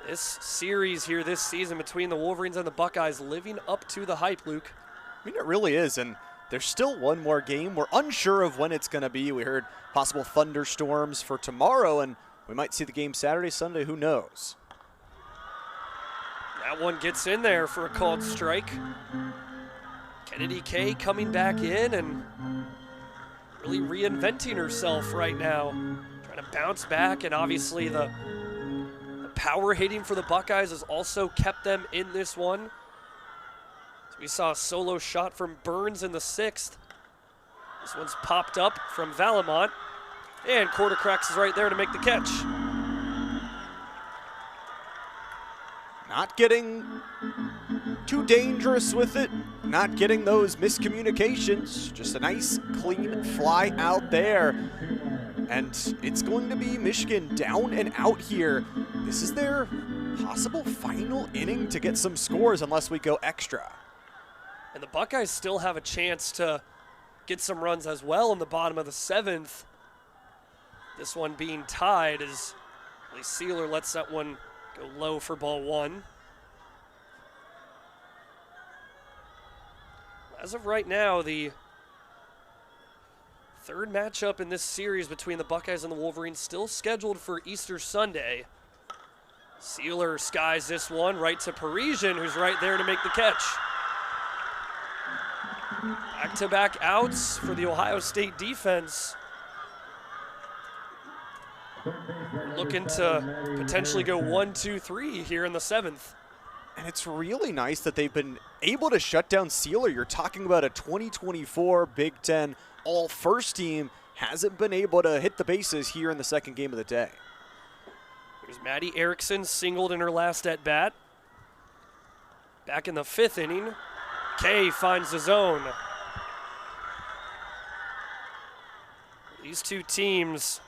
This series here this season between the Wolverines and the Buckeyes living up to the hype, Luke. I mean, it really is, and there's still one more game. We're unsure of when it's going to be. We heard possible thunderstorms for tomorrow, and we might see the game Saturday, Sunday, who knows? That one gets in there for a called strike. Kennedy Kay coming back in and really reinventing herself right now. Trying to bounce back, and obviously the power hitting for the Buckeyes has also kept them in this one. So we saw a solo shot from Burns in the 6th. This one's popped up from Valamont, and Quartercracks is right there to make the catch. Not getting too dangerous with it, not getting those miscommunications, just a nice clean fly out there. And it's going to be Michigan down and out here. This is their possible final inning to get some scores unless we go extra. And the Buckeyes still have a chance to get some runs as well in the bottom of the 7th. This one being tied as Lee Sealer lets that one go low for ball 1. As of right now, the third matchup in this series between the Buckeyes and the Wolverines still scheduled for Easter Sunday. Sealer skies this one right to Parisien, who's right there to make the catch. Back-to-back outs for the Ohio State defense. Looking to potentially go 1-2-3 here in the 7th. And it's really nice that they've been able to shut down Sealer. You're talking about a 2024 Big Ten all-first team, hasn't been able to hit the bases here in the second game of the day. There's Maddie Erickson singled in her last at-bat. Back in the 5th inning, Kay finds the zone. These two teams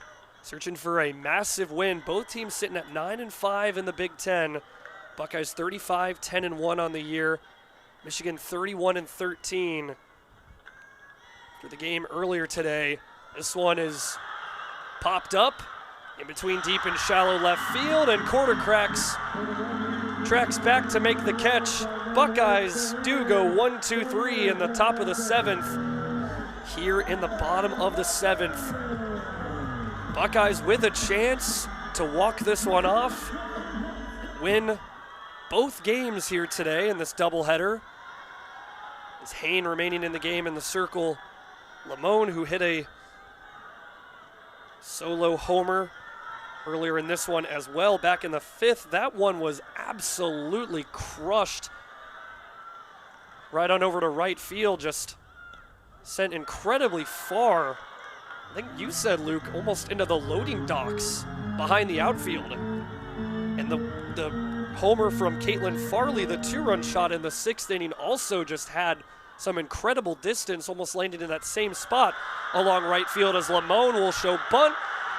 searching for a massive win. Both teams sitting at 9-5 in the Big Ten. Buckeyes 35-10-1 on the year. Michigan 31-13. After the game earlier today, this one is popped up in between deep and shallow left field, and Quartercracks tracks back to make the catch. Buckeyes do go 1-2-3 in the top of the 7th. Here in the bottom of the 7th. Buckeyes with a chance to walk this one off, win both games here today in this doubleheader. As Hain remaining in the game in the circle. Lamone, who hit a solo homer earlier in this one as well, back in the 5th. That one was absolutely crushed right on over to right field, just sent incredibly far. I think you said, Luke, almost into the loading docks behind the outfield. And the homer from Caitlin Farley, the 2-run shot in the 6th inning, also just had some incredible distance, almost landed in that same spot along right field as Lamone will show bunt,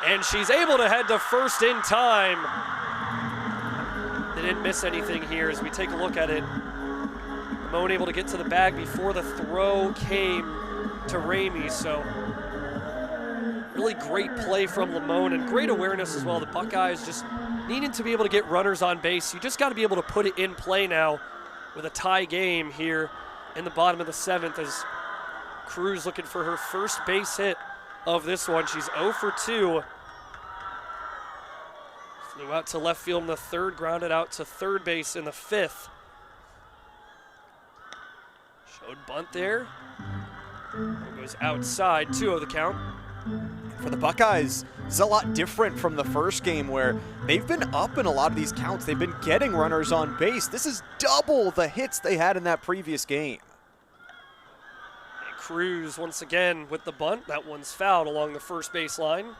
and she's able to head to first in time. They didn't miss anything here as we take a look at it. Lamone able to get to the bag before the throw came to Ramey, so really great play from Lamone and great awareness as well. The Buckeyes just needing to be able to get runners on base. You just got to be able to put it in play now with a tie game here in the bottom of the 7th as Cruz looking for her first base hit of this one. She's 0 for 2. Flew out to left field in the 3rd, grounded out to 3rd base in the 5th. Showed bunt there. It goes outside, 2-0 the count. For the Buckeyes, this is a lot different from the first game where they've been up in a lot of these counts. They've been getting runners on base. This is double the hits they had in that previous game. And Cruz once again with the bunt. That one's fouled along the first baseline.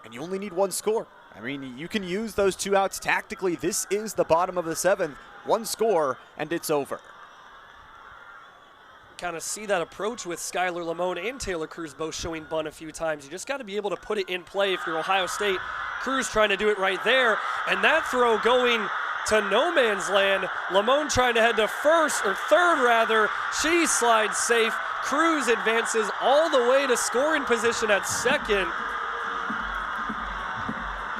And you only need one score. I mean, you can use those 2 outs tactically. This is the bottom of the 7th. 1 score, and it's over. Kind of see that approach with Skylar Lamone and Taylor Cruz both showing bunt a few times. You just got to be able to put it in play if you're Ohio State. Cruz trying to do it right there, and that throw going to no man's land. Lamone trying to head to 1st, or 3rd rather. She slides safe. Cruz advances all the way to scoring position at 2nd.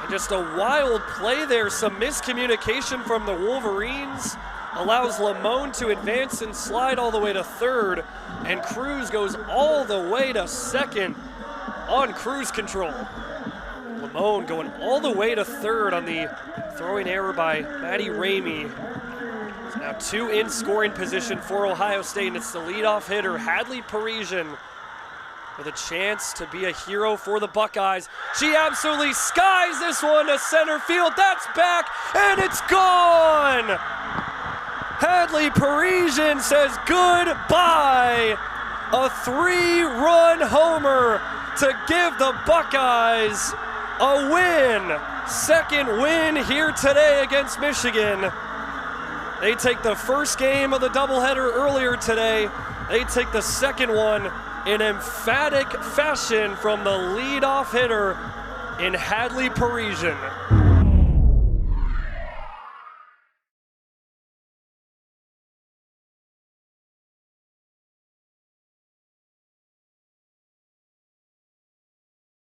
And just a wild play there. Some miscommunication from the Wolverines allows Lamone to advance and slide all the way to 3rd, and Cruz goes all the way to 2nd on cruise control. Lamone going all the way to 3rd on the throwing error by Maddie Ramey. It's now 2 in scoring position for Ohio State, and it's the leadoff hitter, Hadley Parisien, with a chance to be a hero for the Buckeyes. She absolutely skies this one to center field. That's back, and it's gone! Hadley Parisien says goodbye. A 3-run homer to give the Buckeyes a win. 2nd win here today against Michigan. They take the first game of the doubleheader earlier today. They take the 2nd one in emphatic fashion from the leadoff hitter in Hadley Parisien.